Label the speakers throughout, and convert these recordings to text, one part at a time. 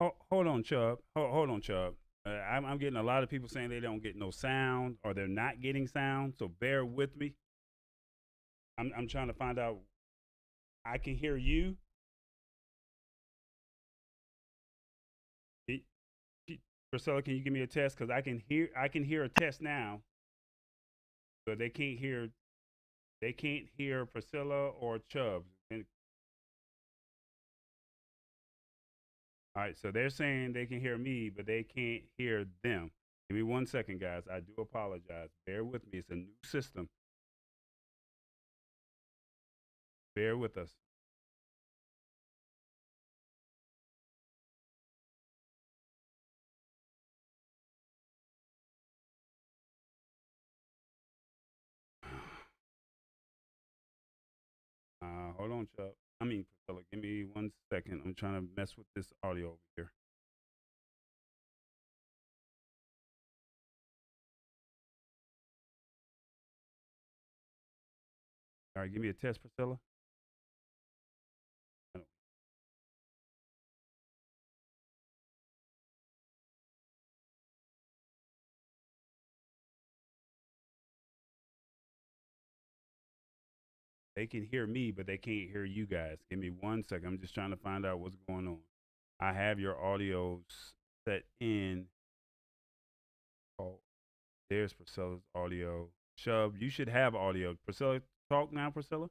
Speaker 1: Hold on, Chubb. Hold on, Chubb. I'm getting a lot of people saying they don't get no sound or they're not getting sound. So bear with me. I'm trying to find out. I can hear you. It- Priscilla, can you give me a test? Because I can hear a test now, but they can't hear Priscilla or Chubb. All right, so they're saying they can hear me, but they can't hear them. Give me 1 second, guys. I do apologize. Bear with me. It's a new system. Bear with us. Hold on, Chuck. I mean, Priscilla, give me 1 second. I'm trying to mess with this audio over here. All right, give me a test, Priscilla. They can hear me, but they can't hear you guys. Give me 1 second. I'm just trying to find out what's going on. I have your audio set in. Oh, there's Priscilla's audio. Chubb, you should have audio. Priscilla, talk now, Priscilla.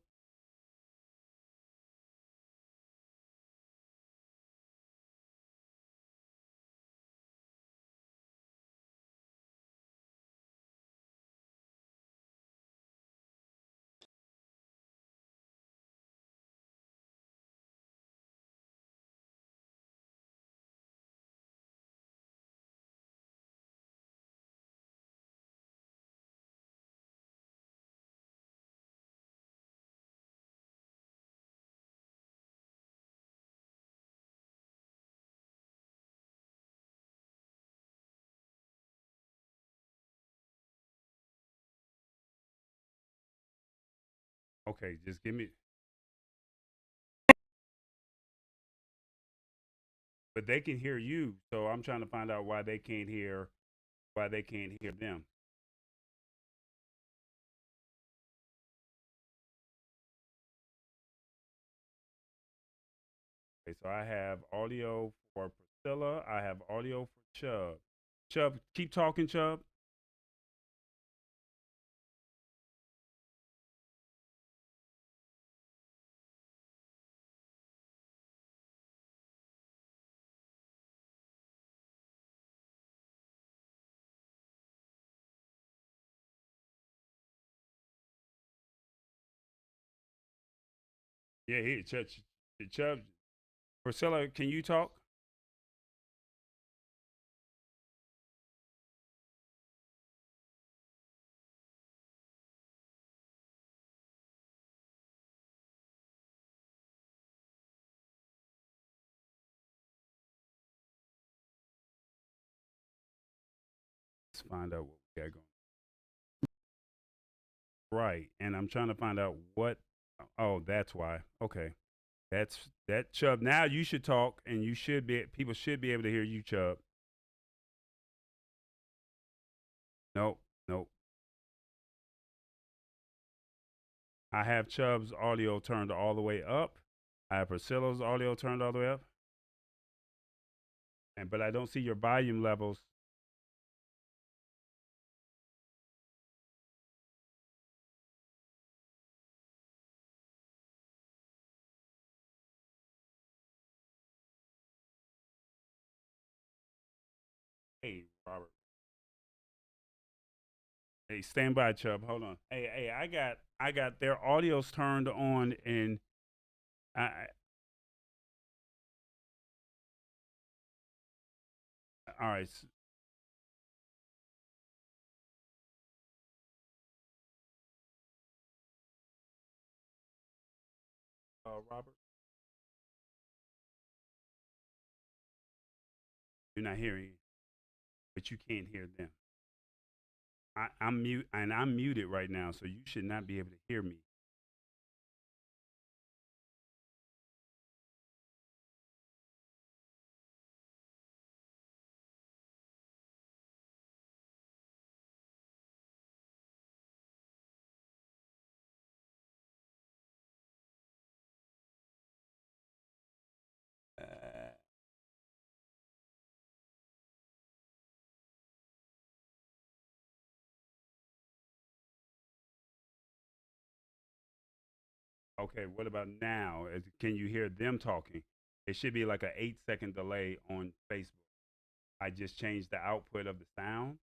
Speaker 1: Okay, just give me. But they can hear you, so I'm trying to find out why they can't hear them. Okay, so I have audio for Priscilla. I have audio for Chubb. Chubb, keep talking, Chubb. Yeah, here, Chubb. Priscilla, can you talk? Let's find out what we got going. Right, and I'm trying to find out what. Oh, that's why. Okay, that Chubb. Now you should talk, and you should be. People should be able to hear you, Chubb. Nope, nope. I have Chubb's audio turned all the way up. I have Priscilla's audio turned all the way up, and but I don't see your volume levels. Hey, Robert. Hey, stand by, Chubb. Hold on. Hey, I got their audios turned on, and all right, Robert, you're not hearing, but you can't hear them. I'm mute, and I'm muted right now, so you should not be able to hear me. Okay, what about now? Can you hear them talking? It should be like an 8 second delay on Facebook. I just changed the output of the sound.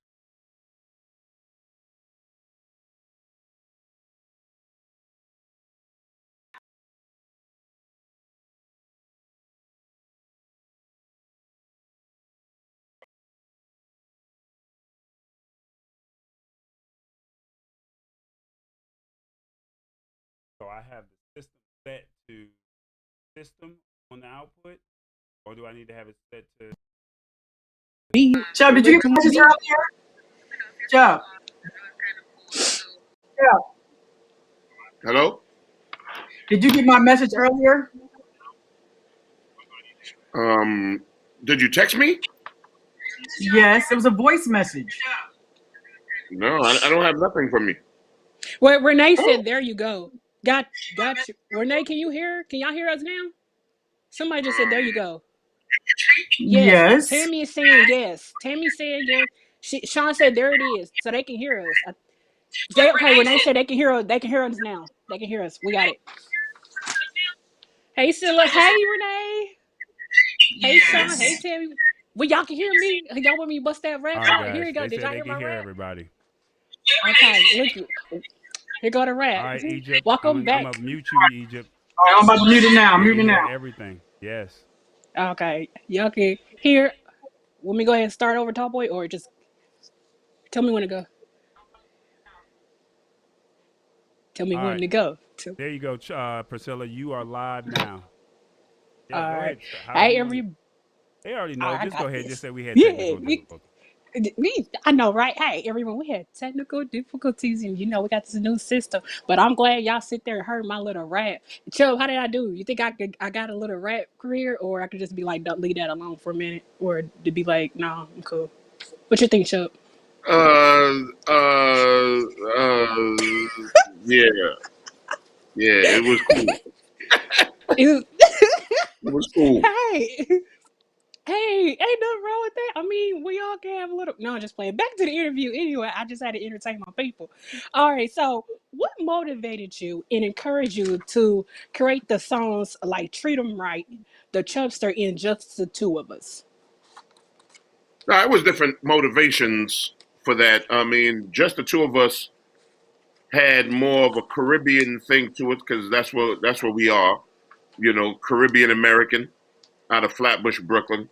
Speaker 1: So I have the system set to system on the output, or do I need to have it set to?
Speaker 2: Chubb, did you get my message earlier? Chubb. Chubb.
Speaker 3: Hello?
Speaker 2: Did you get my message earlier?
Speaker 3: Did you text me?
Speaker 2: Yes, it was a voice message.
Speaker 3: No, I don't have nothing from you.
Speaker 4: Well, Renee said, "There you go." Got you. Renee, can you hear? Can y'all hear us now? Somebody just said, "There you go." Yes.
Speaker 2: Yes.
Speaker 4: Tammy is saying yes. Tammy said yes. Sean said, "There it is," so they can hear us. Okay. Renee said they can hear us. They can hear us now. They can hear us. We got it. Hey, Scylla. Hey, Renee. Hey, Sean. Hey, Tammy. Well, y'all can hear me. Y'all want me to bust that rap?
Speaker 1: All right,
Speaker 4: Here
Speaker 1: guys.
Speaker 4: you go.
Speaker 1: They
Speaker 4: Did
Speaker 1: said
Speaker 4: y'all
Speaker 1: they
Speaker 4: hear
Speaker 1: can
Speaker 4: my
Speaker 1: hear
Speaker 4: rap?
Speaker 1: everybody.
Speaker 4: Okay. Look. Here go the
Speaker 1: All
Speaker 4: rap.
Speaker 1: right, Egypt.
Speaker 4: Welcome
Speaker 1: I'm
Speaker 4: back.
Speaker 1: gonna mute you, Egypt.
Speaker 2: All right, I'm about to mute it now.
Speaker 1: They
Speaker 2: Mute
Speaker 1: can
Speaker 2: it
Speaker 1: hear
Speaker 2: now.
Speaker 1: everything. Yes.
Speaker 4: Okay. Y'all can hear. Want me to go ahead and start over, Top Boy, or just tell me when to go? Tell me
Speaker 1: All
Speaker 4: when
Speaker 1: right.
Speaker 4: to go.
Speaker 1: There you go, Priscilla. You are live now. Yeah,
Speaker 4: All
Speaker 1: go
Speaker 4: right.
Speaker 1: ahead. However
Speaker 4: Hey,
Speaker 1: you want to. They already know.
Speaker 4: I
Speaker 1: Just go
Speaker 4: got
Speaker 1: ahead. Just
Speaker 4: this.
Speaker 1: say we had
Speaker 4: Yeah,
Speaker 1: technical difficulties.
Speaker 4: I know, right? Hey, everyone, we had technical difficulties, and we got this new system. But I'm glad y'all sit there and heard my little rap. Chubb, how did I do? You think I got a little rap career, or I could just be like, don't leave that alone for a minute, or to be like, no, I'm cool. What you think, Chubb?
Speaker 3: Uh, uh, uh, yeah, yeah, it was cool.
Speaker 4: It-
Speaker 3: It was cool.
Speaker 4: hey, hey, ain't nothing wrong with that. I mean, we all can have a little. No, I'm just playing. Back to the interview. Anyway, I just had to entertain my people. All right. So, what motivated you and encouraged you to create the songs like "Treat 'Em Right," "The Chubster," and "Just the Two of Us"?
Speaker 3: No, it was different motivations for that. I mean, just the two of us had more of a Caribbean thing to it because that's what we are. Caribbean American out of Flatbush, Brooklyn.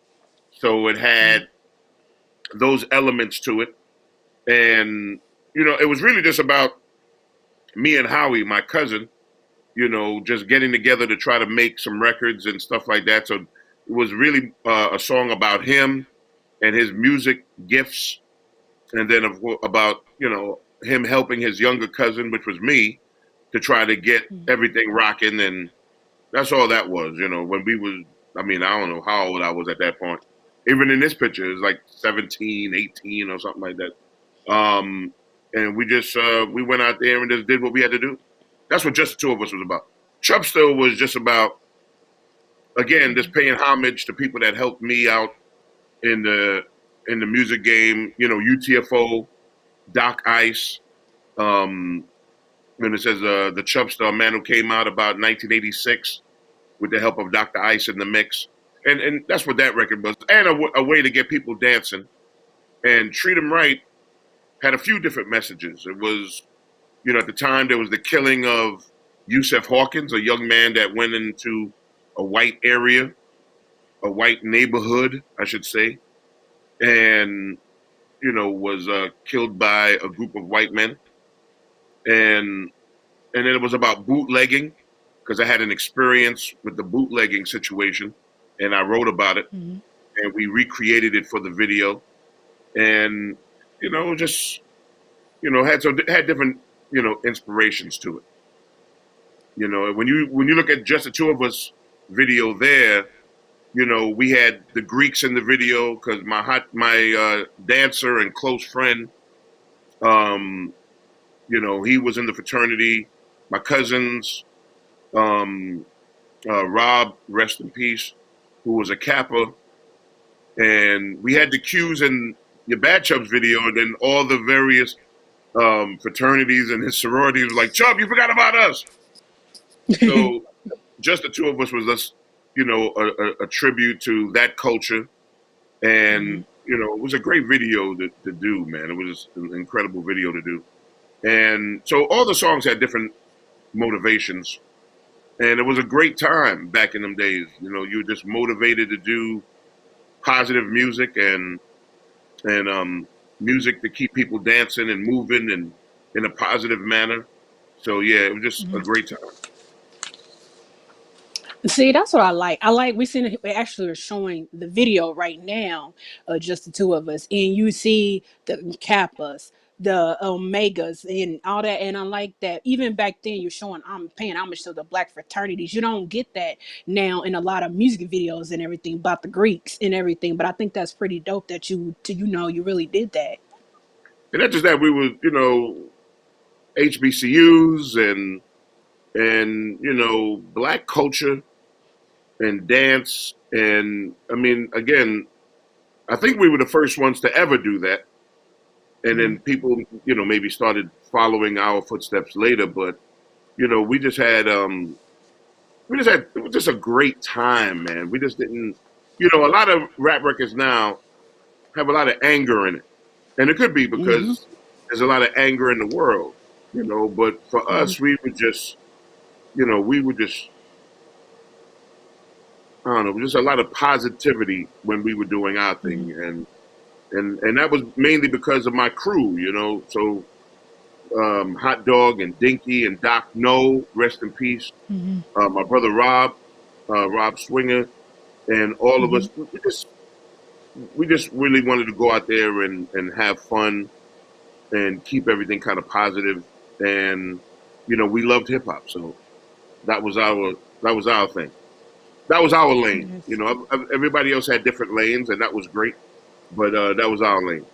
Speaker 3: So it
Speaker 4: Mm-hmm.
Speaker 3: had those elements to it, and it was really just about me and Howie, my cousin, just getting together to try to make some records and stuff like that. So it was really a song about him and his music gifts, and then about him helping his younger cousin, which was me, to try to get everything rocking. And that's all that was. When we was, I mean, I don't know how old I was at that point. Even in this picture, it was like 17, 18 or something like that. And we just we went out there and just did what we had to do. That's what just the two of us was about. Chubster was just about, again, just paying homage to people that helped me out in the music game. UTFO, Doc Ice. When it says the Chubster, a man who came out about 1986 with the help of Dr. Ice in the mix, and that's what that record was, and a way to get people dancing. And Treat 'Em Right had a few different messages. It was, at the time there was the killing of Yusef Hawkins, a young man that went into a white area, a white neighborhood, I should say, and was killed by a group of white men, and then it was about bootlegging because I had an experience with the bootlegging situation, and I wrote about it,
Speaker 4: Mm-hmm.
Speaker 3: and we recreated it for the video, and just had different inspirations to it. When you look at just the two of us video there, we had the Greeks in the video because my dancer and close friend, um, he was in the fraternity. My cousins, um, Rob, rest in peace, who was a Kappa, and we had the cues in your Bad Chubs video, and then all the various fraternities and his sororities was like, Chub, you forgot about us. So just the two of us was us, a tribute to that culture. And, it was a great video to do, man. It was an incredible video to do. And so all the songs had different motivations. And it was a great time back in them days. You were just motivated to do positive music and music to keep people dancing and moving and in a positive manner. So yeah, it was just a great time.
Speaker 4: See, that's what I like. We seen we actually are showing the video right now, just the two of us, and you see the Kappas, the Omegas, and all that. And I like that. Even back then, you're showing I'm paying homage to the black fraternities. You don't get that now in a lot of music videos and everything about the Greeks and everything. But I think that's pretty dope that you really did that.
Speaker 3: And not just that, we were HBCUs and black culture and dance. And I mean, again, I think we were the first ones to ever do that. And then people, maybe started following our footsteps later. But, we just had, it was just a great time, man. We just didn't, a lot of rap records now have a lot of anger in it. And it could be because there's a lot of anger in the world, but for us, we were just, I don't know, just a lot of positivity when we were doing our thing. And that was mainly because of my crew, so Hot Dog and Dinky and Doc No, rest in peace. My brother Rob Swinger, and all of us, we just really wanted to go out there and have fun and keep everything kind of positive. And, we loved hip hop. So that was our thing. That was our lane. Everybody else had different lanes, and that was great. But that was our lane.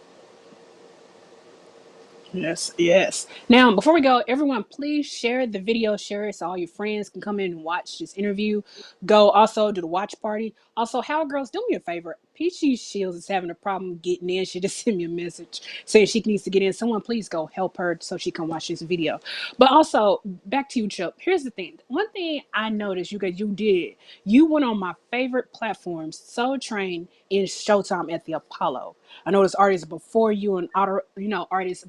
Speaker 4: Yes, yes. Now, before we go, everyone, please share the video, share it so all your friends can come in and watch this interview. Go also do the watch party. Also, How Girls, do me a favor. Peachy Shields is having a problem getting in. She just sent me a message saying she needs to get in. Someone please go help her so she can watch this video. But also, back to you, Chump. Here's the thing. One thing I noticed you did. You went on my favorite platforms, Soul Train and Showtime at the Apollo. I know there's artists before you and artists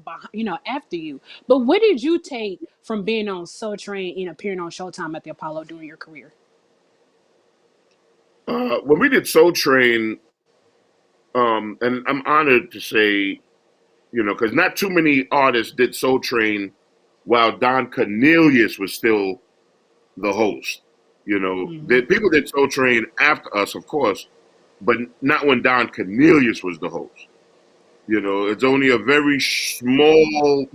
Speaker 4: after you. But what did you take from being on Soul Train and appearing on Showtime at the Apollo during your career?
Speaker 3: When we did Soul Train, and I'm honored to say, because not too many artists did Soul Train while Don Cornelius was still the host. People did Soul Train after us, of course, but not when Don Cornelius was the host. It's only a very small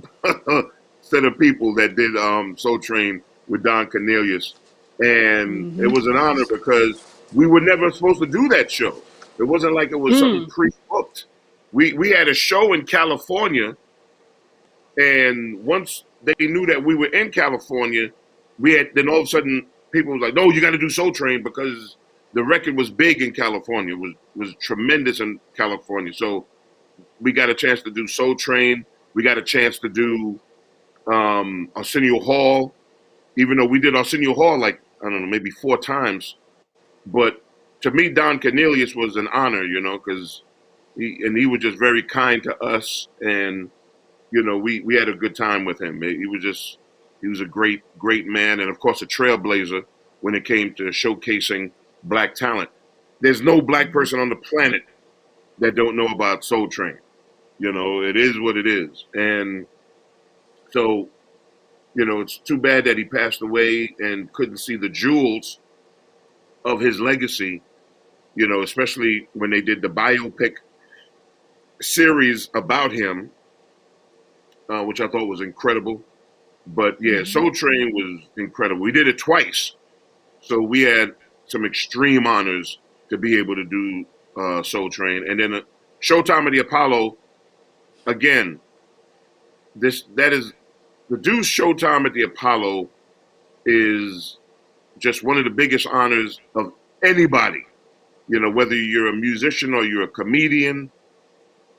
Speaker 3: set of people that did Soul Train with Don Cornelius. And it was an honor because we were never supposed to do that show. It wasn't like it was something pre-booked. We had a show in California, and once they knew that we were in California, then all of a sudden people was like, no, you got to do Soul Train because the record was big in California. It was tremendous in California. So we got a chance to do Soul Train. We got a chance to do Arsenio Hall, even though we did Arsenio Hall like, I don't know, maybe 4 times. But to me, Don Cornelius was an honor, because he was just very kind to us. And, we had a good time with him. He was a great, great man. And of course, a trailblazer when it came to showcasing black talent. There's no black person on the planet that don't know about Soul Train. It is what it is. And so, it's too bad that he passed away and couldn't see the jewels of his legacy, especially when they did the biopic series about him, which I thought was incredible. But yeah, Soul Train was incredible. We did it twice. So we had some extreme honors to be able to do Soul Train. And then Showtime at the Apollo, again, that is the do Showtime at the Apollo is just one of the biggest honors of anybody. Whether you're a musician or you're a comedian,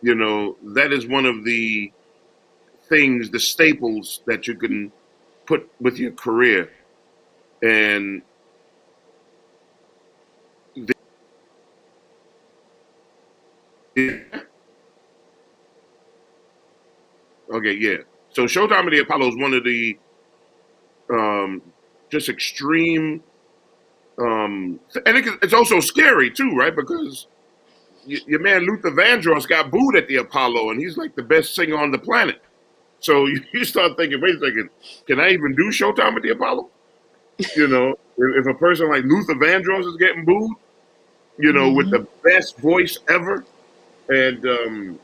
Speaker 3: that is one of the things, the staples that you can put with your career. And okay, yeah. So Showtime of the Apollo is one of the just extreme, and it's also scary too, right? Because your man Luther Vandross got booed at the Apollo, and he's like the best singer on the planet. So you start thinking, wait a second, can I even do Showtime at the Apollo? You know, if a person like Luther Vandross is getting booed, you know, with the best voice ever, and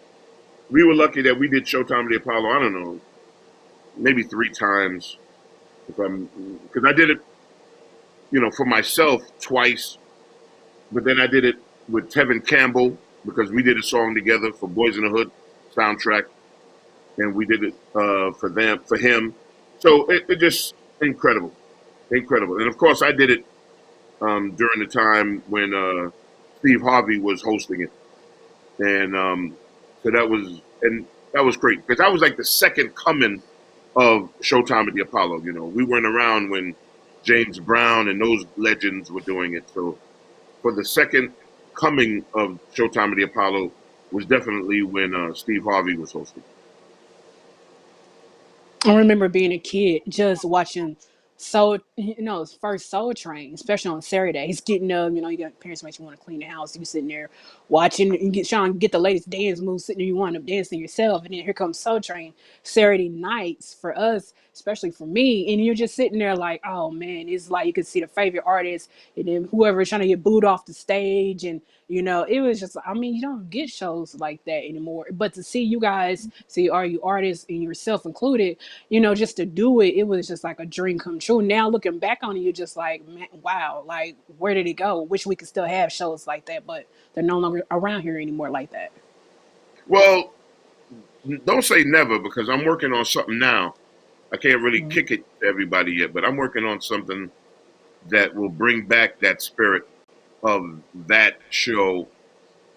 Speaker 3: we were lucky that we did Showtime at the Apollo. I don't know, maybe 3 times, because I did it, you know, for myself twice, but then I did it with Tevin Campbell because we did a song together for Boys in the Hood soundtrack, and we did it for him. So it just incredible. And of course, I did it during the time when Steve Harvey was hosting it, and so that was great because that was like the second coming of Showtime at the Apollo. You know, we weren't around when James Brown and those legends were doing it. So for the second coming of Showtime at the Apollo was definitely when Steve Harvey was hosting.
Speaker 4: I remember being a kid just watching first Soul Train, especially on Saturdays, getting up, you got parents make you want to clean the house. You sitting there watching and trying to get the latest dance moves, sitting there, you wind up dancing yourself. And then here comes Soul Train Saturday nights for us, especially for me. And you're just sitting there like, oh man, it's like you could see the favorite artist and then whoever's trying to get booed off the stage. And, it was just, you don't get shows like that anymore. But to see you guys, see all you artists and yourself included, just to do it, it was just like a dream come true. Now looking back on it, you're just like, man, wow, like where did it go? Wish we could still have shows like that, but they're no longer around here anymore like that.
Speaker 3: Well, don't say never because I'm working on something now. I can't really kick it to everybody yet, but I'm working on something that will bring back that spirit of that show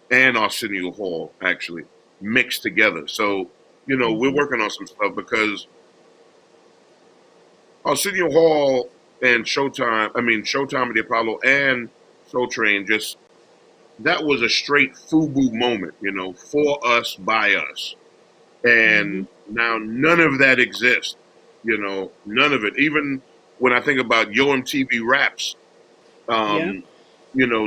Speaker 3: and Arsenio Hall actually mixed together. So, we're working on some stuff because Arsenio Hall and Showtime at the Apollo and Soul Train, that was a straight FUBU moment, for us, by us. And now none of that exists, none of it. Even when I think about Yo MTV Raps,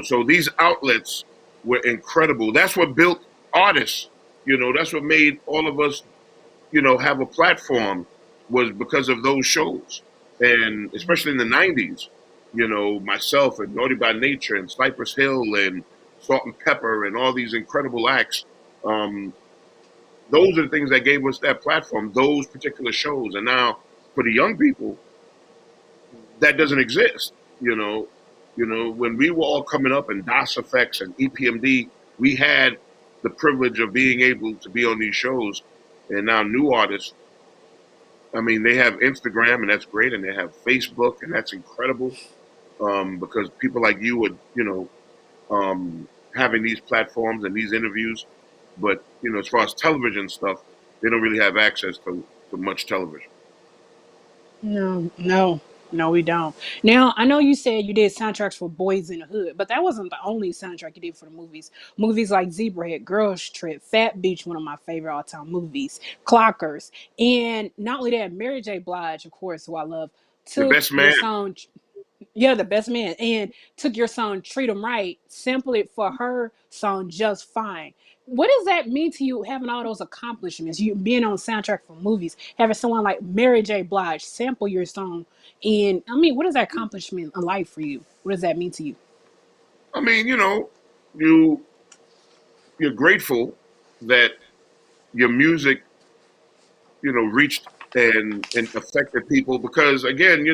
Speaker 3: so these outlets were incredible. That's what built artists, that's what made all of us, have a platform was because of those shows. And especially in the 90s, myself and Naughty by Nature and Cypress Hill and Salt and Pepper and all these incredible acts, those are the things that gave us that platform, those particular shows. And now for the young people, that doesn't exist, when we were all coming up in DOS Effects and EPMD, we had the privilege of being able to be on these shows. And now new artists, they have Instagram and that's great. And they have Facebook and that's incredible. Because people like you would, having these platforms and these interviews. But, as far as television stuff, they don't really have access to much television.
Speaker 4: No, we don't. Now, I know you said you did soundtracks for Boys in the Hood, but that wasn't the only soundtrack you did for the movies. Movies like Zebrahead, Girls Trip, Fat Beach, one of my favorite all-time movies, Clockers, and not only that, Mary J. Blige, of course, who I love,
Speaker 3: The
Speaker 4: took
Speaker 3: Best
Speaker 4: your
Speaker 3: Man.
Speaker 4: song, yeah, the best man, and took your song Treat 'Em Right, sampled it for her song Just Fine. What does that mean to you, having all those accomplishments, you being on soundtrack for movies, having someone like Mary J. Blige sample your song? And what is that accomplishment in life for you? What does that mean to you?
Speaker 3: You you're grateful that your music, reached and affected people because again,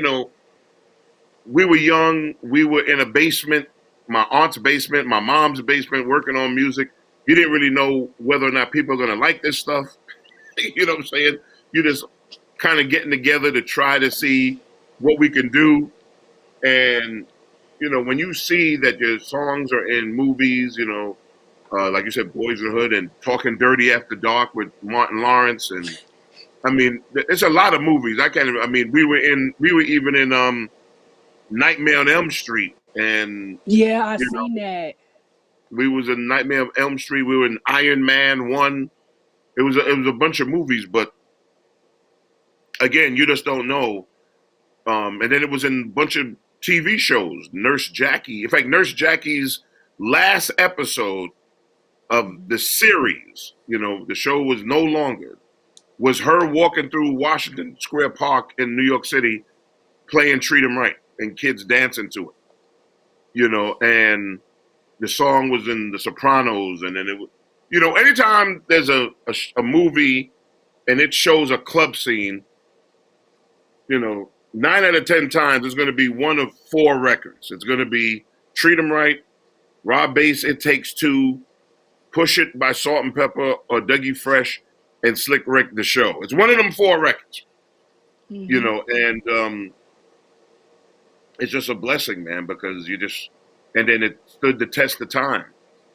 Speaker 3: we were young, we were in a basement, my aunt's basement, my mom's basement, working on music. You didn't really know whether or not people are gonna like this stuff. You know what I'm saying? You just kind of getting together to try to see what we can do. And, when you see that your songs are in movies, like you said, Boys in the Hood and Talking Dirty After Dark with Martin Lawrence. And it's a lot of movies. I can't even, we were even in Nightmare on Elm Street, and
Speaker 4: Yeah, I
Speaker 3: you know,
Speaker 4: seen that.
Speaker 3: we was in Nightmare on Elm Street. We were in Iron Man 1. It was a bunch of movies, but again, you just don't know. And then it was in a bunch of TV shows. Nurse Jackie. In fact, Nurse Jackie's last episode of the series, the show was no longer, was her walking through Washington Square Park in New York City playing Treat 'Em Right and kids dancing to it, and the song was in The Sopranos. And then it was, anytime there's a movie and it shows a club scene, 9 out of 10 times it's going to be one of 4 records. It's going to be Treat 'Em Right, Rob Bass, It Takes Two, Push It by Salt and Pepper or Dougie Fresh, and Slick Rick The Show. It's one of them 4 records, and it's just a blessing, man, because and then it stood the test of time.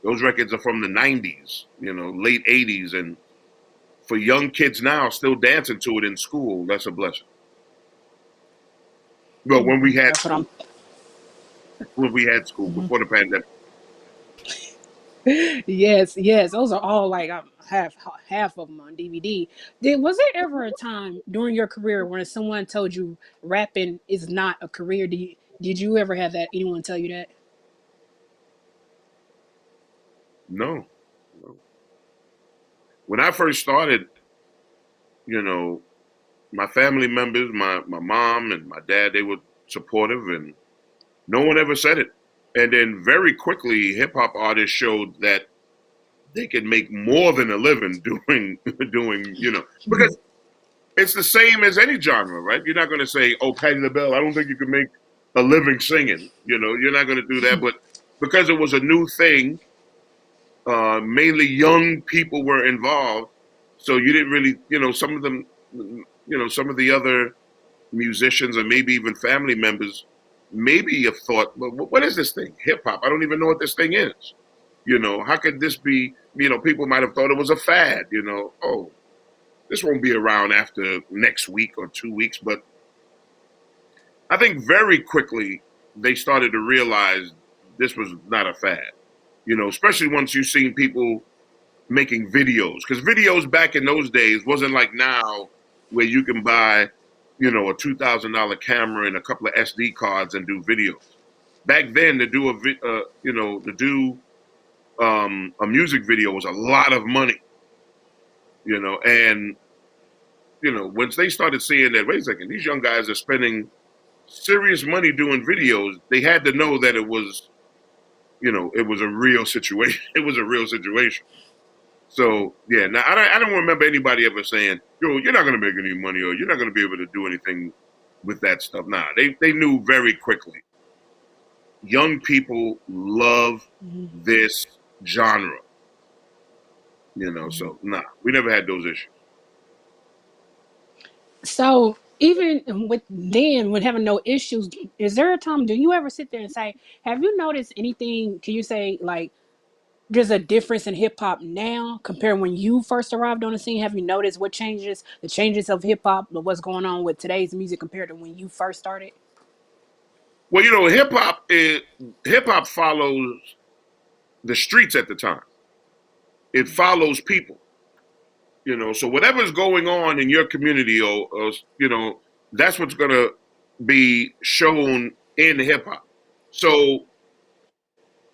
Speaker 3: Those records are from the 90s, late 80s, and for young kids now still dancing to it in school, that's a blessing. Well, when we had school, before the pandemic.
Speaker 4: Yes, those are all like half of them on DVD. Was there ever a time during your career when someone told you rapping is not a career? Did you ever have that? Anyone tell you that?
Speaker 3: No. When I first started, my family members, my mom and my dad, they were supportive, and no one ever said it. And then very quickly, hip hop artists showed that they could make more than a living doing, because it's the same as any genre, right? You're not going to say, "Oh, Patti LaBelle, I don't think you can make a living singing." You're not going to do that. But because it was a new thing, mainly young people were involved, so you didn't really, some of them, some of the other musicians or maybe even family members maybe have thought, well, what is this thing? Hip hop. I don't even know what this thing is. How could this be? People might have thought it was a fad, oh, this won't be around after next week or 2 weeks. But I think very quickly they started to realize this was not a fad, especially once you've seen people making videos. Because videos back in those days wasn't like now where you can buy, a $2,000 camera and a couple of SD cards and do videos. Back then, to do a music video was a lot of money, and once they started seeing that, wait a second, these young guys are spending serious money doing videos, they had to know that it was a real situation. It was a real situation. So yeah, now I don't remember anybody ever saying, "Yo, you're not going to make any money, or you're not going to be able to do anything with that stuff." Nah, they knew very quickly. Young people love this genre, So nah, we never had those issues.
Speaker 4: So even when having no issues, is there a time? Do you ever sit there and say, "Have you noticed anything?" Can you say like, there's a difference in hip hop now compared when you first arrived on the scene? Have you noticed the changes of hip hop, what's going on with today's music compared to when you first started?
Speaker 3: Well, hip hop follows the streets at the time. It follows people, So whatever's going on in your community, or that's what's going to be shown in hip hop. So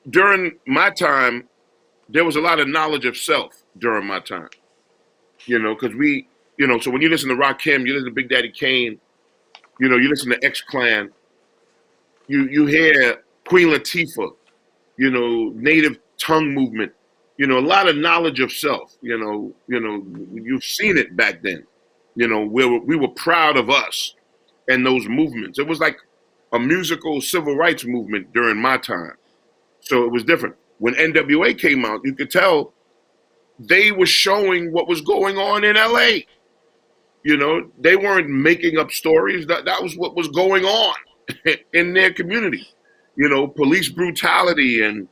Speaker 3: during my time, there was a lot of knowledge of self during my time, because so when you listen to Rakim, you listen to Big Daddy Kane, you listen to X-Clan, you hear Queen Latifah, native tongue movement, a lot of knowledge of self, you've seen it back then, where we were proud of us and those movements. It was like a musical civil rights movement during my time. So it was different. When NWA came out, you could tell they were showing what was going on in LA. They weren't making up stories. That was what was going on in their community. Police brutality and,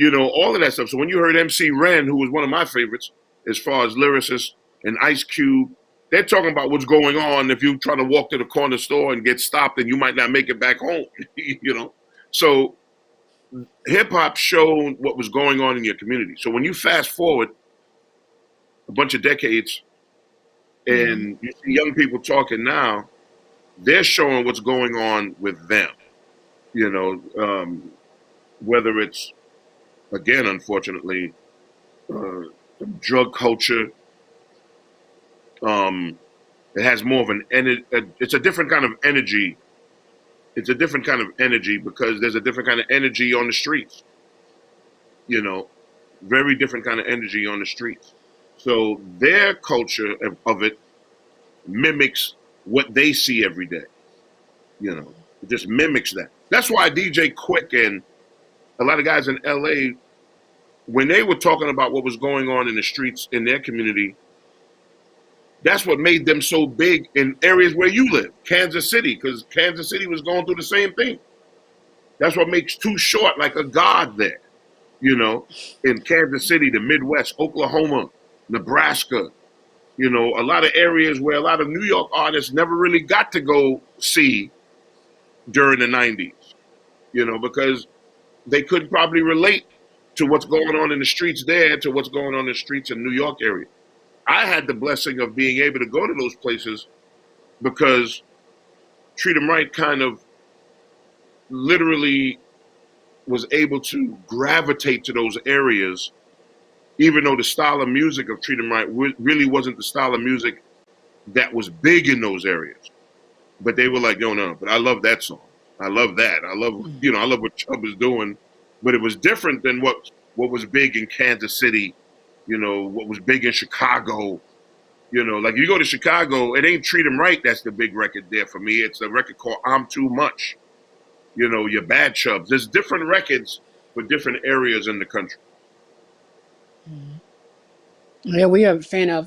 Speaker 3: all of that stuff. So when you heard MC Ren, who was one of my favorites as far as lyricists, and Ice Cube, They're talking about what's going on if you're trying to walk to the corner store and get stopped and you might not make it back home, you know? So hip hop showed what was going on in your community. So when you fast forward a bunch of decades and you see young people talking now, they're showing what's going on with them, you know, whether it's, again, unfortunately, drug culture. It has more of an energy. It's a different kind of energy. It's a different kind of energy because there's a different kind of energy on the streets. You know, very different kind of energy on the streets. So their culture of it mimics what they see every day. You know, it just mimics that. That's why DJ Quick and a lot of guys in LA, when they were talking about what was going on in the streets in their community, that's what made them so big in areas where you live, Kansas City, because Kansas City was going through the same thing. That's what makes Too Short like a god there, you know, in Kansas City, the Midwest, Oklahoma, Nebraska, you know, a lot of areas where a lot of New York artists never really got to go see during the 90s, you know, because they couldn't probably relate to what's going on in the streets there to what's going on in the streets in New York area. I had the blessing of being able to go to those places because Treat 'em Right kind of literally was able to gravitate to those areas, even though the style of music of Treat 'em Right really wasn't the style of music that was big in those areas. But they were like, yo, no, but I love that song. I love that. I love, you know, I love what Chump is doing. But it was different than what was big in Kansas City, you know, what was big in Chicago. You know, like you go to Chicago, it ain't Treat 'em Right that's the big record there for me. It's a record called I'm Too Much. You know, your Bad Chubs. There's different records for different areas in the country.
Speaker 4: Yeah, we are a fan of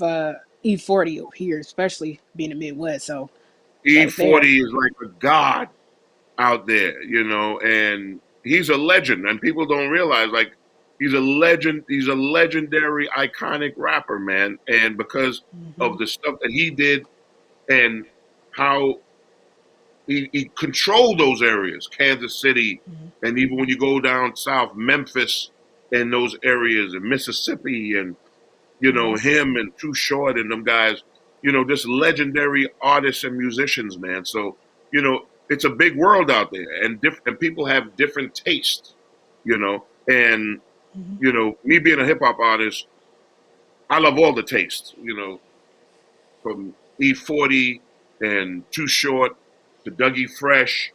Speaker 4: E40 here, especially being in the Midwest. So right there.
Speaker 3: E40 is like a god out there, you know, and he's a legend, and people don't realize like he's a legend. He's a legendary, iconic rapper, man. And because of the stuff that he did and how he controlled those areas, Kansas City, and even when you go down south, Memphis, and those areas, and Mississippi, and you know him and Too Short and them guys, you know, just legendary artists and musicians, man. So you know, it's a big world out there, and and people have different tastes, you know. And you know, me being a hip hop artist, I love all the tastes, you know, from E40 and Too Short to Dougie Fresh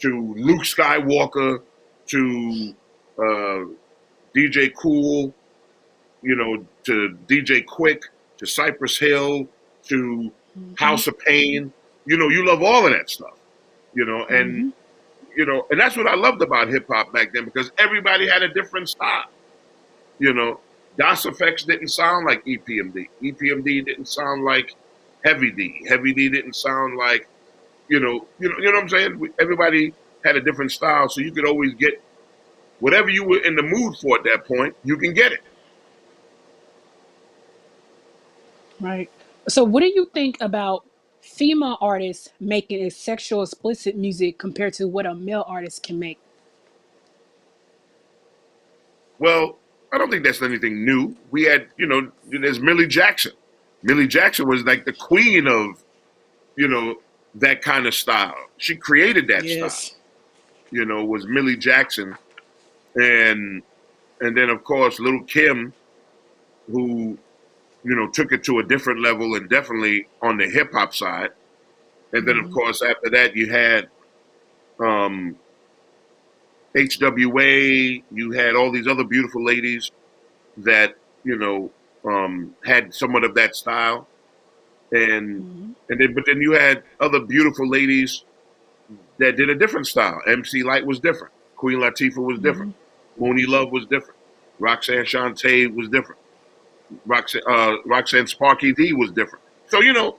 Speaker 3: to Luke Skywalker to DJ Cool, you know, to DJ Quick to Cypress Hill to House of Pain. You know, you love all of that stuff, you know, and you know, and that's what I loved about hip hop back then because everybody had a different style. You know, DOS Effects didn't sound like EPMD. EPMD didn't sound like Heavy D. Heavy D didn't sound like, you know what I'm saying? Everybody had a different style, so you could always get whatever you were in the mood for at that point, you can get it.
Speaker 4: Right. So what do you think about female artists making a sexual explicit music compared to what a male artist can make?
Speaker 3: Well, I don't think that's anything new. We had, you know, there's Millie Jackson. Millie Jackson was like the queen of, you know, that kind of style. She created that style. You know, was Millie Jackson. And then of course Little Kim, who, you know, took it to a different level and definitely on the hip hop side. And then of course after that you had HWA, you had all these other beautiful ladies that, you know, had somewhat of that style. And but then you had other beautiful ladies that did a different style. MC Light was different. Queen Latifah was different. Monie Love was different. Roxanne Shante was different. Roxanne Sparky D was different. So, you know,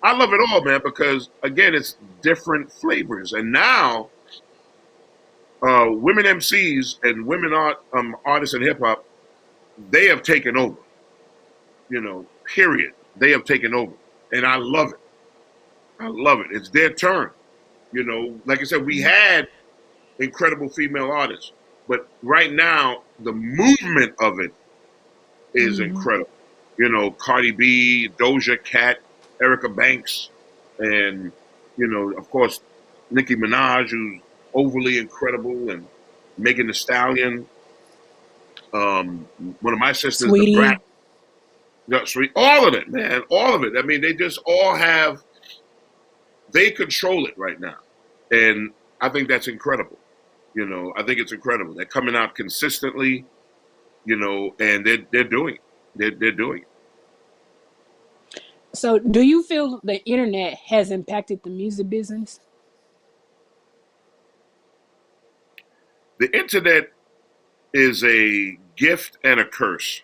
Speaker 3: I love it all, man, because again, it's different flavors. And now women MCs and women artists in hip hop, they have taken over, you know, period. they have taken over, and I love it. I love it. It's their turn. You know, like I said, we had incredible female artists, but right now the movement of it is incredible. You know, Cardi B, Doja Cat, Erica Banks, and you know, of course, Nicki Minaj, who's overly incredible, and Megan Thee Stallion. One of my sisters, the Brat.
Speaker 4: Sweetie.
Speaker 3: Sweet, all of it, man, all of it. I mean, they just all have. They control it right now, and I think that's incredible. You know, I think it's incredible. They're coming out consistently, you know, and they're doing it. They're doing it.
Speaker 4: So, do you feel the internet has impacted the music business?
Speaker 3: The internet is a gift and a curse.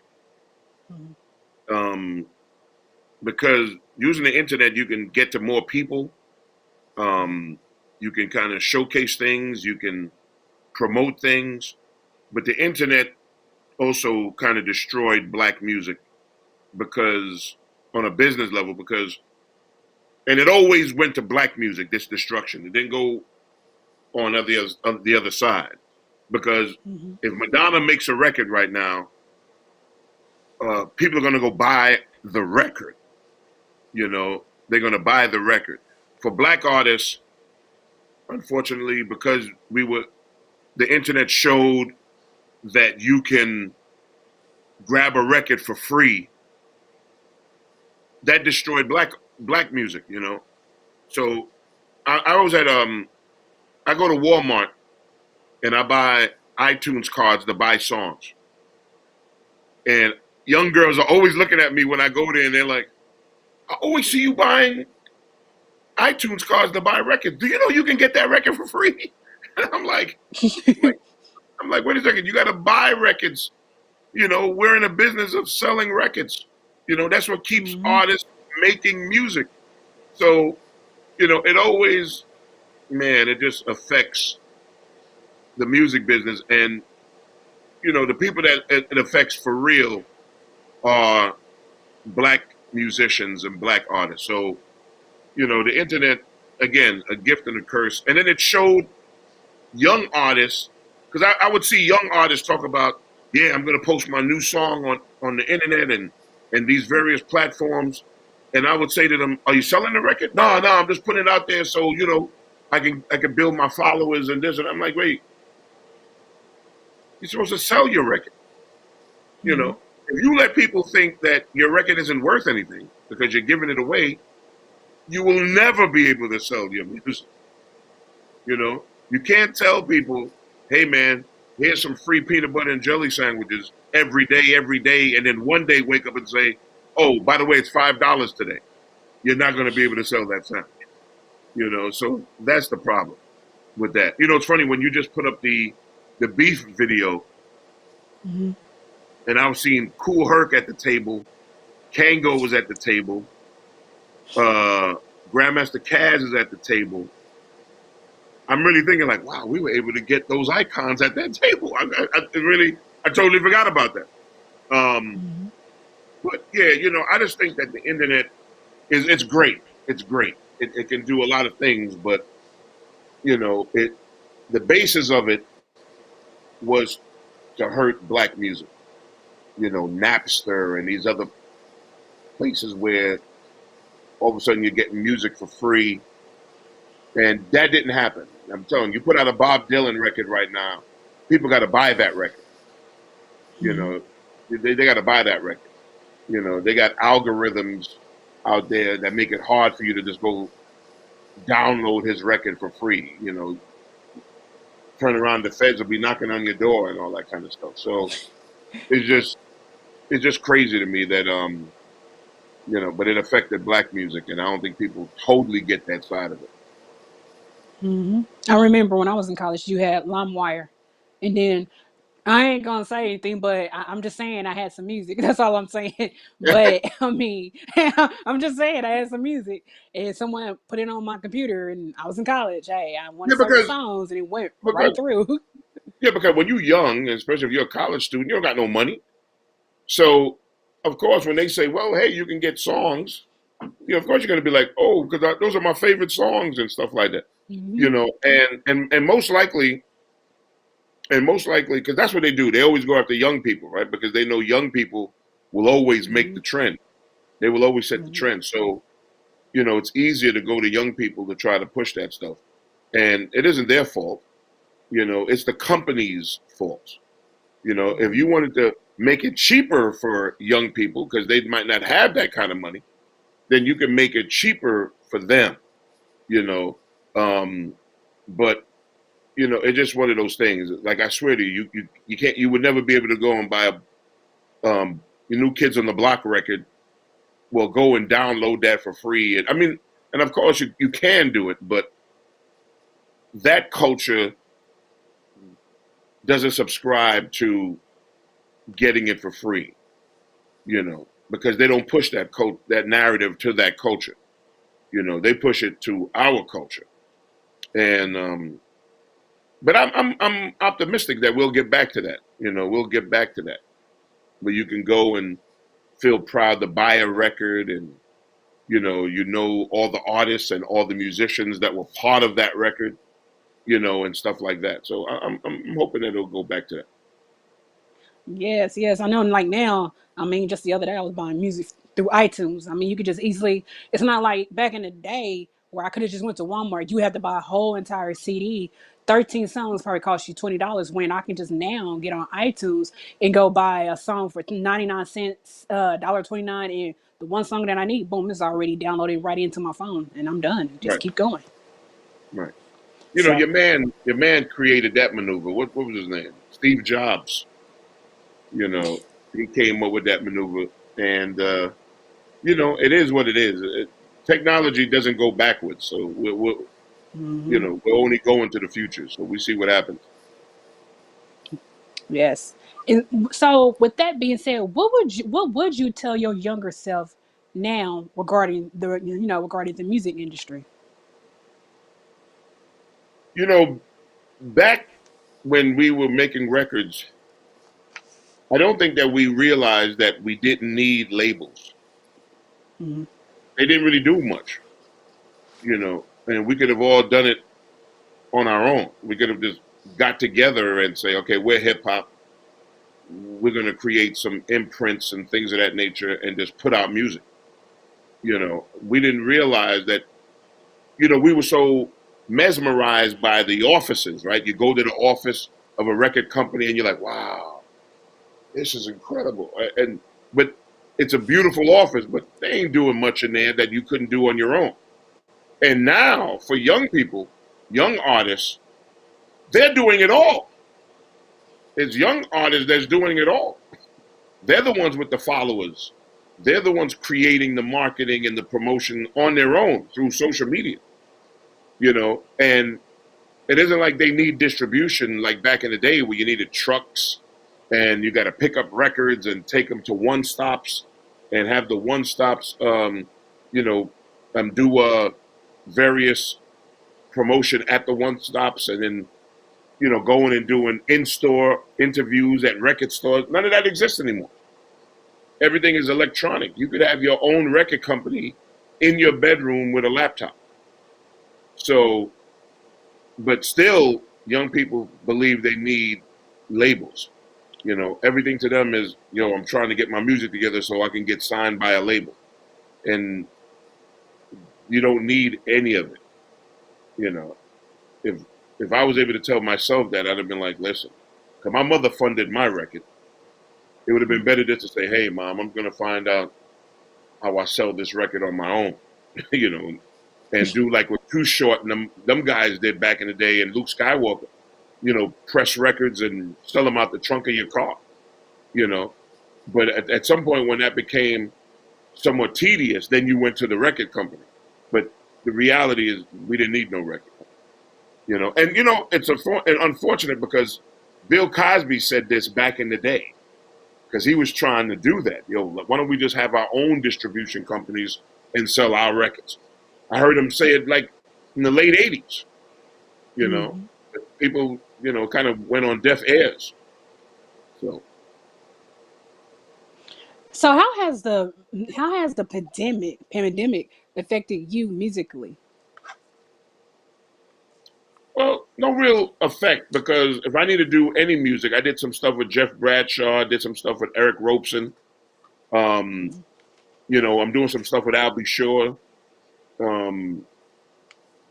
Speaker 4: Mhm.
Speaker 3: Because using the internet, you can get to more people. You can kind of showcase things. You can promote things. But the internet also kind of destroyed black music because on a business level, and it always went to black music, this destruction. It didn't go on the other side. Because if Madonna makes a record right now, people are going to go buy the record. You know, they're going to buy the record. For black artists, unfortunately, because the internet showed that you can grab a record for free, that destroyed black music, you know. So I was at I go to Walmart and I buy iTunes cards to buy songs. And young girls are always looking at me when I go there and they're like, I always see you buying iTunes cards to buy records. Do you know you can get that record for free? And I'm like, wait a second, you got to buy records. You know, we're in a business of selling records. You know, that's what keeps artists making music. So, you know, it always, man, it just affects the music business. And, you know, the people that it affects for real are black musicians and black artists. So, you know, the internet, again, a gift and a curse. And then it showed young artists, because I would see young artists talk about, yeah, I'm going to post my new song on the internet and these various platforms. And I would say to them, are you selling the record? No, I'm just putting it out there so, you know, I can build my followers and this. And I'm like, wait, you're supposed to sell your record. You know, if you let people think that your record isn't worth anything because you're giving it away, you will never be able to sell your music. You know, you can't tell people, hey, man, here's some free peanut butter and jelly sandwiches every day, and then one day wake up and say, oh, by the way, it's $5 today. You're not going to be able to sell that sandwich. You know, so that's the problem with that. You know, it's funny when you just put up the beef video, and I was seeing Kool Herc at the table, Kango was at the table, Grandmaster Caz is at the table. I'm really thinking like, wow, we were able to get those icons at that table. I totally forgot about that. But yeah, you know, I just think that the internet it's great. It's great. It can do a lot of things, but you know, the basis of it was to hurt black music. You know, Napster and these other places where all of a sudden you're getting music for free. And that didn't happen. I'm telling you, put out a Bob Dylan record right now, people got to buy that record. You know, they got to buy that record. You know, they got algorithms out there that make it hard for you to just go download his record for free. You know, turn around, the feds will be knocking on your door and all that kind of stuff. So it's just crazy to me that you know, but it affected black music, and I don't think people totally get that side of it.
Speaker 4: I remember when I was in college, you had LimeWire, and then I ain't gonna say anything, but I'm just saying I had some music. That's all I'm saying. But I mean, I'm just saying I had some music, and someone put it on my computer, and I was in college. Hey, I wanted certain songs, and it went right through.
Speaker 3: Yeah, because when you're young, especially if you're a college student, you don't got no money. So of course, when they say, well, hey, you can get songs, of course you're going to be like, oh, because those are my favorite songs and stuff like that.
Speaker 4: Mm-hmm.
Speaker 3: And most likely, because that's what they do. They always go after young people, right? Because they know young people will always make the trend. They will always set the trend. So, it's easier to go to young people to try to push that stuff. And it isn't their fault. It's the company's fault. If you wanted to make it cheaper for young people, because they might not have that kind of money, then you can make it cheaper for them, but it's just one of those things. Like, I swear to you, you would never be able to go and buy a New Kids on the Block record. Well, go and download that for free. And of course you can do it, but that culture doesn't subscribe to getting it for free, because they don't push that narrative to that culture. They push it to our culture. And but I'm optimistic that we'll get back to that. We'll get back to that, where you can go and feel proud to buy a record, and all the artists and all the musicians that were part of that record, and stuff like that. So I'm hoping that it'll go back to that.
Speaker 4: Yes, yes. I know, like now, I mean, just the other day I was buying music through iTunes. I mean, you could just easily, it's not like back in the day where I could have just went to Walmart. You had to buy a whole entire CD. 13 songs probably cost you $20, when I can just now get on iTunes and go buy a song for 99 cents, $1.29, and the one song that I need, boom, it's already downloaded right into my phone, and I'm done. Just
Speaker 3: Right,
Speaker 4: keep going.
Speaker 3: right.
Speaker 4: So,
Speaker 3: Your man created that maneuver. What was his name? Steve Jobs. He came up with that maneuver, and it is what it is. Technology doesn't go backwards, so we're only going to the future. So we see what happens.
Speaker 4: yes. And so, with that being said, what would you tell your younger self now regarding the music industry?
Speaker 3: Back when we were making records, I don't think that we realized that we didn't need labels.
Speaker 4: Hmm.
Speaker 3: They didn't really do much, and we could have all done it on our own. We could have just got together and say, okay, we're hip hop. We're going to create some imprints and things of that nature and just put out music. We didn't realize that, we were so mesmerized by the offices, right? You go to the office of a record company and you're like, wow, this is incredible. But it's a beautiful office, but they ain't doing much in there that you couldn't do on your own. And now for young people, young artists, they're doing it all. It's young artists that's doing it all. They're the ones with the followers. They're the ones creating the marketing and the promotion on their own through social media, and it isn't like they need distribution like back in the day where you needed trucks and you got to pick up records and take them to one stops and have the one stops, do various promotion at the one stops, and then going and doing in-store interviews at record stores. None of that exists anymore. Everything is electronic. You could have your own record company in your bedroom with a laptop. So, but still, young people believe they need labels. Everything to them is, I'm trying to get my music together so I can get signed by a label. And you don't need any of it. If I was able to tell myself that, I'd have been like, listen, because my mother funded my record. It would have been better just to say, hey, Mom, I'm going to find out how I sell this record on my own, and do like what Too Short and them guys did back in the day, and Luke Skywalker, press records and sell them out the trunk of your car, But at some point when that became somewhat tedious, then you went to the record company. But the reality is we didn't need no record company, And, it's unfortunate because Bill Cosby said this back in the day, because he was trying to do that. Why don't we just have our own distribution companies and sell our records? I heard him say it like in the late 80s,
Speaker 4: Hmm.
Speaker 3: People, kind of went on deaf ears. So,
Speaker 4: So how has the pandemic affected you musically?
Speaker 3: Well, no real effect because if I need to do any music, I did some stuff with Jeff Bradshaw, I did some stuff with Eric Robeson. Um, I'm doing some stuff with Albie Shore. Um,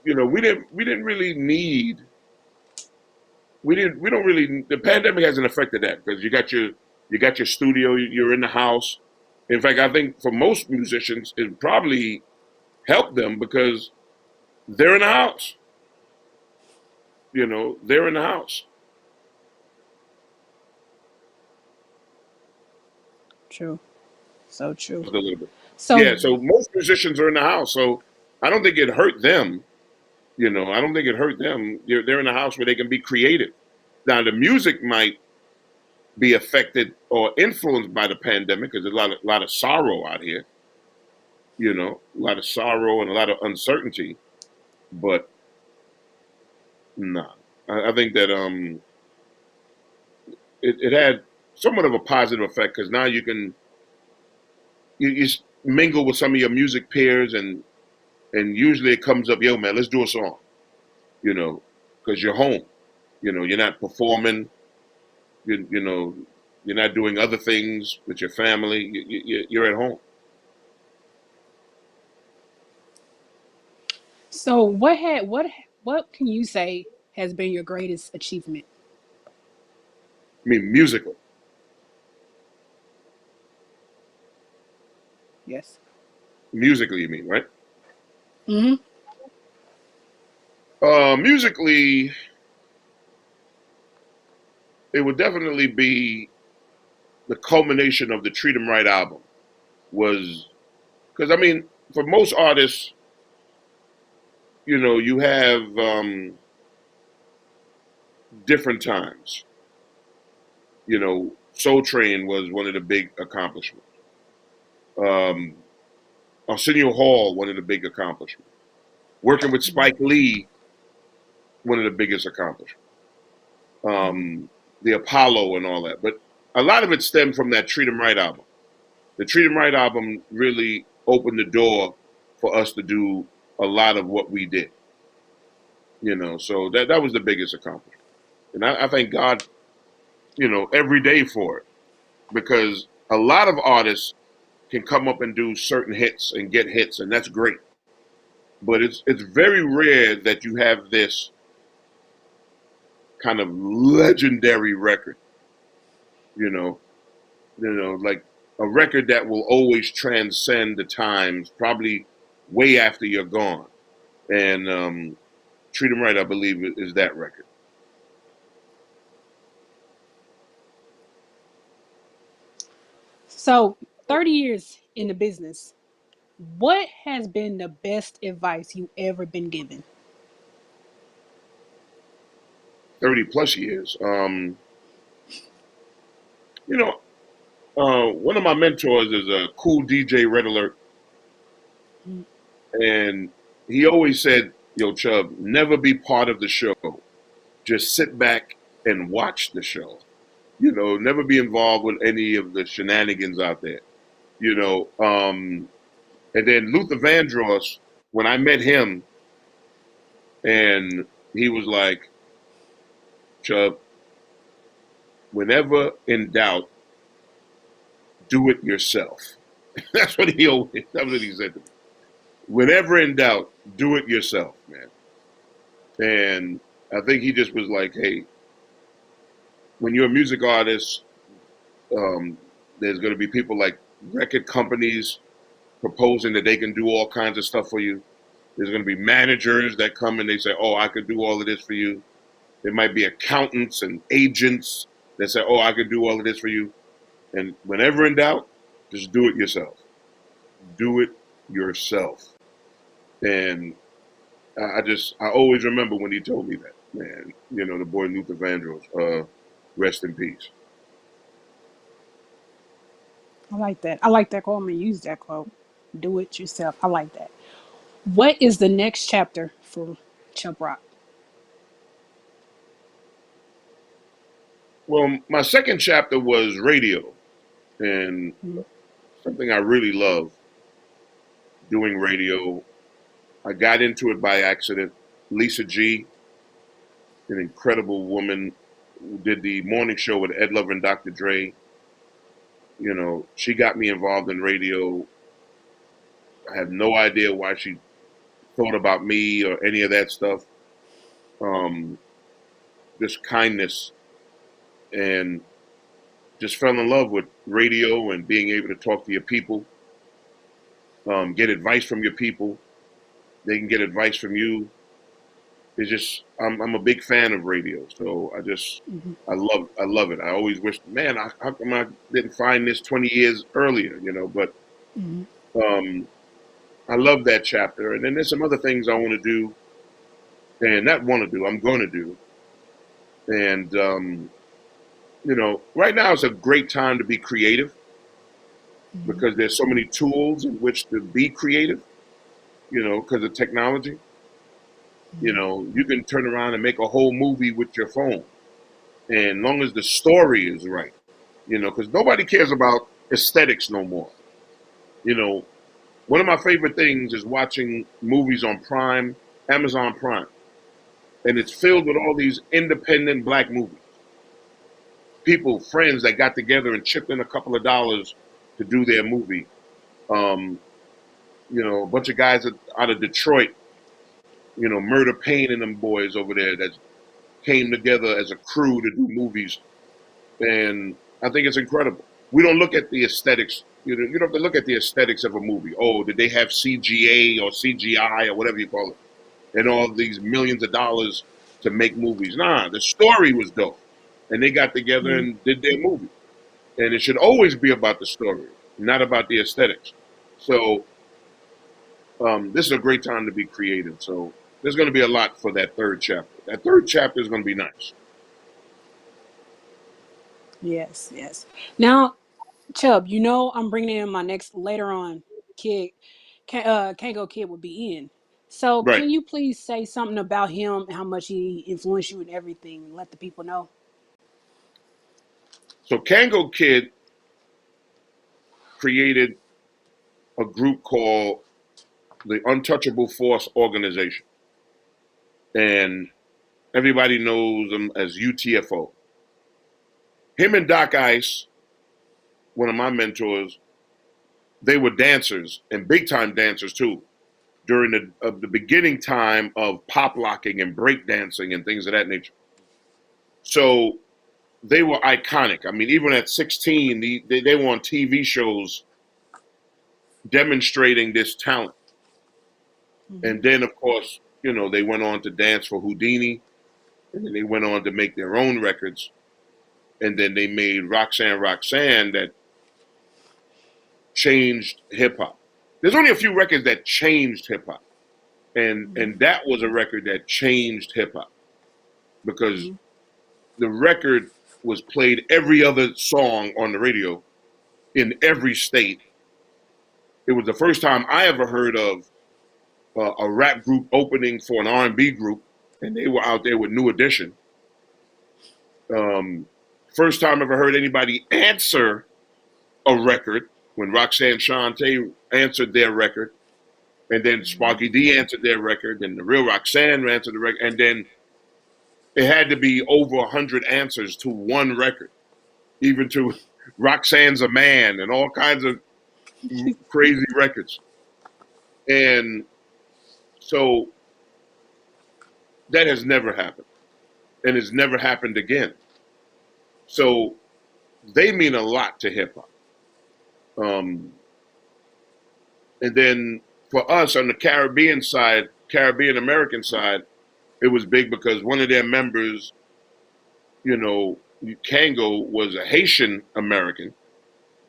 Speaker 3: we didn't really need we don't really the pandemic hasn't affected that because you got your studio, you're in the house. In fact, I think for most musicians it probably helped them because they're in the house. They're in the house.
Speaker 4: True. So true.
Speaker 3: A little bit.
Speaker 4: So
Speaker 3: Yeah, so most musicians are in the house, so I don't think it hurt them. I don't think it hurt them. They're in a house where they can be creative. Now, the music might be affected or influenced by the pandemic because there's a lot of sorrow out here. A lot of sorrow and a lot of uncertainty. But nah, I think that it had somewhat of a positive effect because now you mingle with some of your music peers and usually it comes up, yo man, let's do a song. Because you're home. You're not performing. You know, you're not doing other things with your family. You're at home.
Speaker 4: so what can you say has been your greatest achievement?
Speaker 3: I mean, musically.
Speaker 4: Yes.
Speaker 3: Musically, you mean, right?
Speaker 4: Mm-hmm.
Speaker 3: Musically, it would definitely be the culmination of the Treat 'Em Right album. Was because I mean, for most artists, you have different times. Soul Train was one of the big accomplishments. Um, Arsenio Hall, one of the big accomplishments. Working with
Speaker 4: Mm-hmm.
Speaker 3: Spike Lee, one of the biggest accomplishments.
Speaker 4: Mm-hmm.
Speaker 3: The Apollo and all that. But a lot of it stemmed from that Treat 'Em Right album. The Treat 'Em Right album really opened the door for us to do a lot of what we did. So that was the biggest accomplishment. And I thank God, every day for it. Because a lot of artists can come up and do certain hits and get hits, and that's great. But it's very rare that you have this kind of legendary record, you know, like a record that will always transcend the times, probably way after you're gone. And Treat 'Em Right, I believe, is that record.
Speaker 4: So 30 years in the business, what has been the best advice you ever been given?
Speaker 3: 30 plus years. You know, one of my mentors is a cool DJ Red Alert,
Speaker 4: Mm.
Speaker 3: and he always said, "Yo, Chubb, never be part of the show. Just sit back and watch the show. Never be involved with any of the shenanigans out there." You know, and then Luther Vandross, when I met him, and he was like, "Chubb, whenever in doubt, do it yourself." That's what he said to me. Whenever in doubt, do it yourself, man. And I think he just was like, hey, when you're a music artist, um, there's going to be people like record companies proposing that they can do all kinds of stuff for you. There's going to be managers that come and they say, oh, I could do all of this for you. There might be accountants and agents that say, oh, I could do all of this for you. And whenever in doubt, just do it yourself. Do it yourself. And I always remember when he told me that, man. The boy Luther Vandross, rest in peace.
Speaker 4: I like that. I like that quote. I'm gonna use that quote. Do it yourself. I like that. What is the next chapter for Chump Rock?
Speaker 3: Well, my second chapter was radio, and
Speaker 4: Mhm.
Speaker 3: something I really love doing radio. I got into it by accident. Lisa G, an incredible woman who did the morning show with Ed Lover and Dr. Dre. You know, she got me involved in radio. I have no idea why she thought about me or any of that stuff. Just kindness, and just fell in love with radio and being able to talk to your people, get advice from your people. They can get advice from you. It's just I'm a big fan of radio, so I love it. I always wish, man, how come I didn't find this 20 years earlier, you know? But I love that chapter, and then there's some other things I want to do, and not want to do, I'm going to do, and you know, right now is a great time to be creative because there's so many tools in which to be creative, you know, because of technology. You know, you can turn around and make a whole movie with your phone, and long as the story is right, you know, because nobody cares about aesthetics no more. You know, one of my favorite things is watching movies on Prime, Amazon Prime, and it's filled with all these independent black movies. People, friends that got together and chipped in a couple of dollars to do their movie. You know, a bunch of guys out of Detroit, you know, Murder Payne and them boys over there that came together as a crew to do movies. And I think it's incredible. We don't look at the aesthetics. You know, you don't have to look at the aesthetics of a movie. Oh, did they have CGA or CGI or whatever you call it? And all these millions of dollars to make movies. Nah, the story was dope. And they got together and did their movie. And it should always be about the story, not about the aesthetics. So this is a great time to be creative. So there's going to be a lot for that third chapter. That third chapter is going to be nice.
Speaker 4: Yes, yes. Now, Chubb, you know I'm bringing in my next later on kid. Kango Kid will be in. So
Speaker 3: Right.
Speaker 4: can you please say something about him and how much he influenced you and everything? Let the people know.
Speaker 3: So Kango Kid created a group called the Untouchable Force Organization. And everybody knows him as UTFO. Him and Doc Ice, one of my mentors, they were dancers and big time dancers too during the beginning time of pop locking and break dancing and things of that nature. So they were iconic. I mean, even at 16, they were on TV shows demonstrating this talent. And then, of course, you know, they went on to dance for Houdini, and then they went on to make their own records. And then they made Roxanne Roxanne that changed hip hop. There's only a few records that changed hip hop. And that was a record that changed hip hop because the record was played every other song on the radio in every state. It was the first time I ever heard of a rap group opening for an R&B group, and they were out there with New Edition. First time I ever heard anybody answer a record when Roxanne Shante answered their record, and then Sparky D answered their record, and the real Roxanne answered the record, and then it had to be over 100 answers to one record, even to Roxanne's A Man and all kinds of crazy records. And so that has never happened, and it's never happened again. So they mean a lot to hip hop. And then for us on the Caribbean side, Caribbean American side, it was big because one of their members, you know, Kango, was a Haitian American.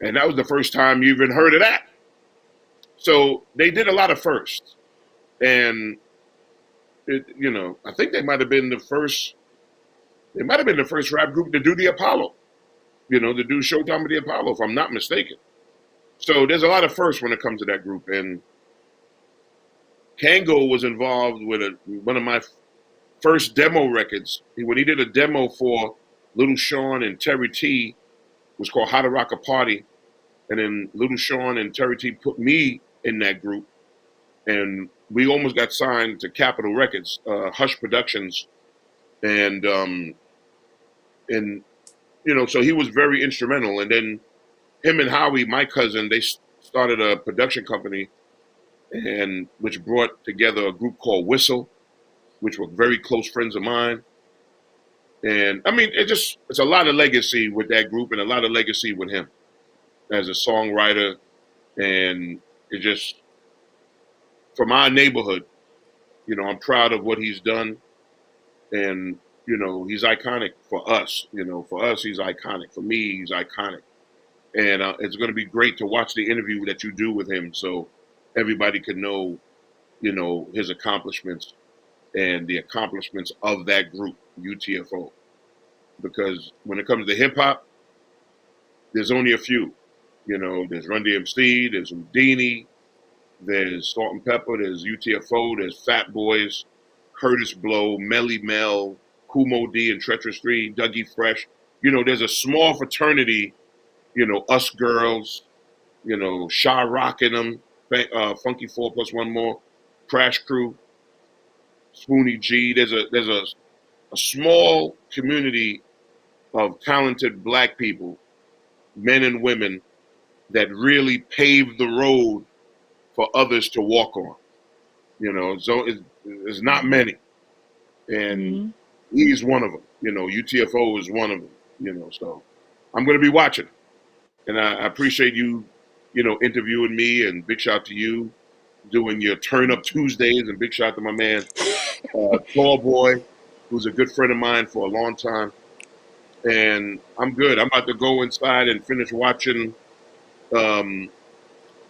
Speaker 3: And that was the first time you even heard of that. So they did a lot of firsts. And, you know, I think they might have been the first rap group to do the Apollo, you know, to do Showtime with the Apollo, if I'm not mistaken. So there's a lot of firsts when it comes to that group. And Kango was involved with one of my first demo records. When he did a demo for Little Sean and Terry T, it was called How to Rock a Party. and then Little Sean and Terry T put me in that group, and we almost got signed to Capitol Records, Hush Productions, and so he was very instrumental. And then him and Howie, my cousin, they started a production company, and which brought together a group called Whistle, which were very close friends of mine. And I mean, it's a lot of legacy with that group and a lot of legacy with him as a songwriter. And it just, from our neighborhood, I'm proud of what he's done. And, he's iconic for us. For us, he's iconic. For me, he's iconic. And it's going to be great to watch the interview that you do with him so everybody can know, his accomplishments and the accomplishments of that group, UTFO. Because when it comes to hip hop, there's only a few. There's Run DMC, there's Houdini, there's Salt and Pepper, there's UTFO, there's Fat Boys, Curtis Blow, Melly Mel, Kumo D and Treacherous 3, Dougie Fresh. There's a small fraternity, Us Girls, Sha Rock in them, Funky 4 plus one more, Crash Crew, Spoonie G. There's a small community of talented black people, men and women, that really paved the road for others to walk on. So there's not many. And he's one of them. UTFO is one of them, so I'm going to be watching. And I appreciate you, interviewing me, and big shout to you doing your Turnup Tuesdays, and big shout to my man, Tall Boy, who's a good friend of mine for a long time. And I'm good. I'm about to go inside and finish watching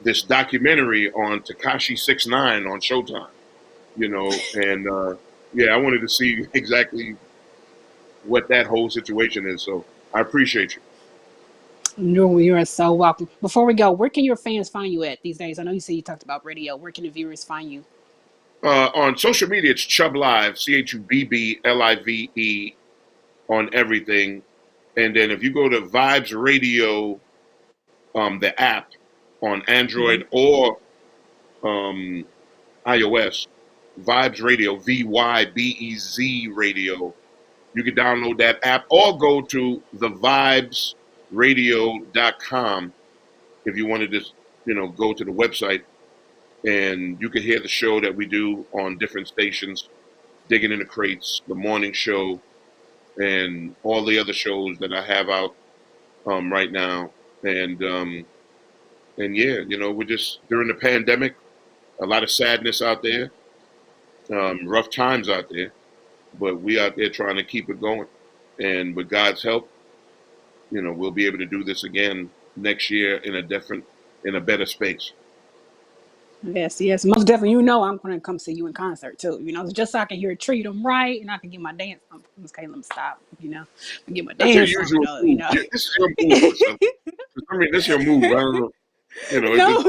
Speaker 3: this documentary on Tekashi 6ix9ine on Showtime. And I wanted to see exactly what that whole situation is. So I appreciate you.
Speaker 4: You are so welcome. Before we go, where can your fans find you at these days? I know you said you talked about radio. Where can the viewers find you?
Speaker 3: On social media, it's Chubb Live, CHUBBLIVE on everything. And then if you go to Vibes Radio, the app on Android or iOS, Vibes Radio, VYBEZ Radio, you can download that app or go to thevibesradio.com if you wanted to, go to the website, and you can hear the show that we do on different stations, Digging in the Crates, the morning show, and all the other shows that I have out right now. And yeah, we're just, during the pandemic, a lot of sadness out there, rough times out there, but we out there trying to keep it going. And with God's help, we'll be able to do this again next year in a better space.
Speaker 4: Yes, most definitely. I'm going to come see you in concert too. Just so I can hear Treat 'Em Right, and I can get my dance. Okay, let me stop. Get my
Speaker 3: That's
Speaker 4: dance
Speaker 3: your usual
Speaker 4: on.
Speaker 3: move. This is your move. I mean, this is your move. I don't know.
Speaker 4: No,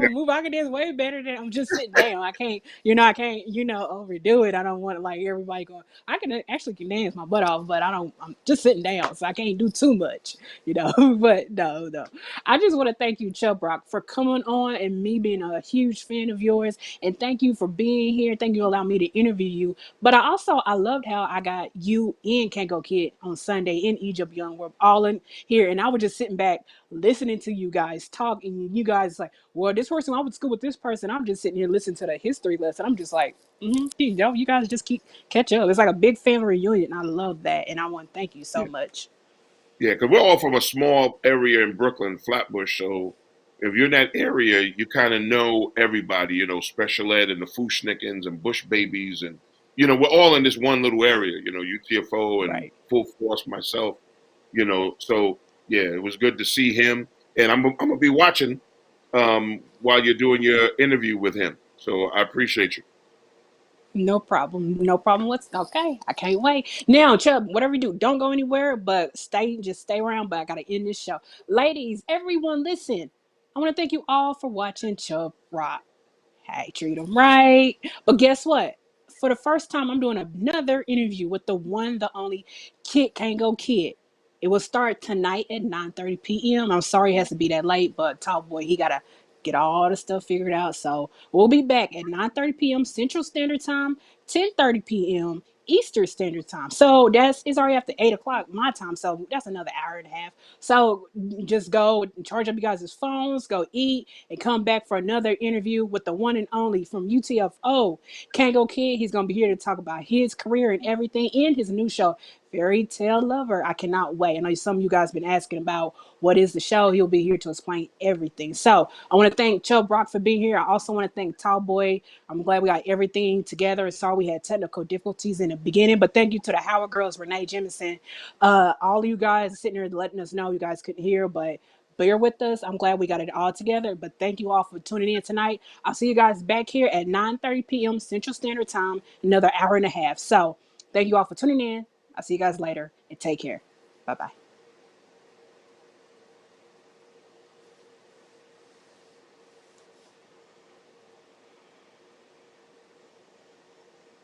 Speaker 4: move. I can dance way better than I'm just sitting down. I can't, overdo it. I don't want everybody going. I can actually dance my butt off, but I'm just sitting down, so I can't do too much, But no. I just want to thank you, Chubb Rock, for coming on and me being a huge fan of yours, and thank you for being here. Thank you for allowing me to interview you. But I loved how I got you and Kango Kid on Sunday in Egypt Young. We're all in here, and I was just sitting back listening to you guys talk, and you guys like, well, this person, I went to school with this person. I'm just sitting here listening to the history lesson. I'm just like, you guys just keep catch up. It's like a big family reunion, and I love that. And I want to thank you so much.
Speaker 3: Yeah, because we're all from a small area in Brooklyn, Flatbush. So if you're in that area, you kind of know everybody, Special Ed and the Fushnikins and Bush Babies. And, we're all in this one little area, UTFO and Full Force, myself, So, yeah, it was good to see him. And I'm going to be watching while you're doing your interview with him. So I appreciate you.
Speaker 4: No problem. Okay. I can't wait. Now, Chubb, whatever you do, don't go anywhere, but just stay around. But I got to end this show. Ladies, everyone, listen. I want to thank you all for watching Chubb Rock. Hey, treat them right. But guess what? For the first time, I'm doing another interview with the one, the only Kango Kid. It will start tonight at 9:30 p.m. I'm sorry it has to be that late, but Top Boy, he gotta get all the stuff figured out. So we'll be back at 9:30 p.m. Central Standard Time, 10:30 p.m. Eastern Standard Time. So it's already after 8 o'clock my time. So that's another hour and a half. So just go charge up you guys' phones, go eat, and come back for another interview with the one and only from UTFO, Kango Kid. He's gonna be here to talk about his career and everything in his new show, Fairy Tale Lover. I cannot wait. I know some of you guys have been asking about what is the show. He'll be here to explain everything. So I want to thank Chubb Rock for being here. I also want to thank Tall Boy. I'm glad we got everything together. Sorry we had technical difficulties in the beginning, but thank you to the Howard Girls, Renee Jemison. All of you guys sitting there letting us know you guys couldn't hear, but bear with us. I'm glad we got it all together. But thank you all for tuning in tonight. I'll see you guys back here at 9:30 p.m. Central Standard Time, another hour and a half. So thank you all for tuning in. I'll see you guys later and take care. Bye-bye.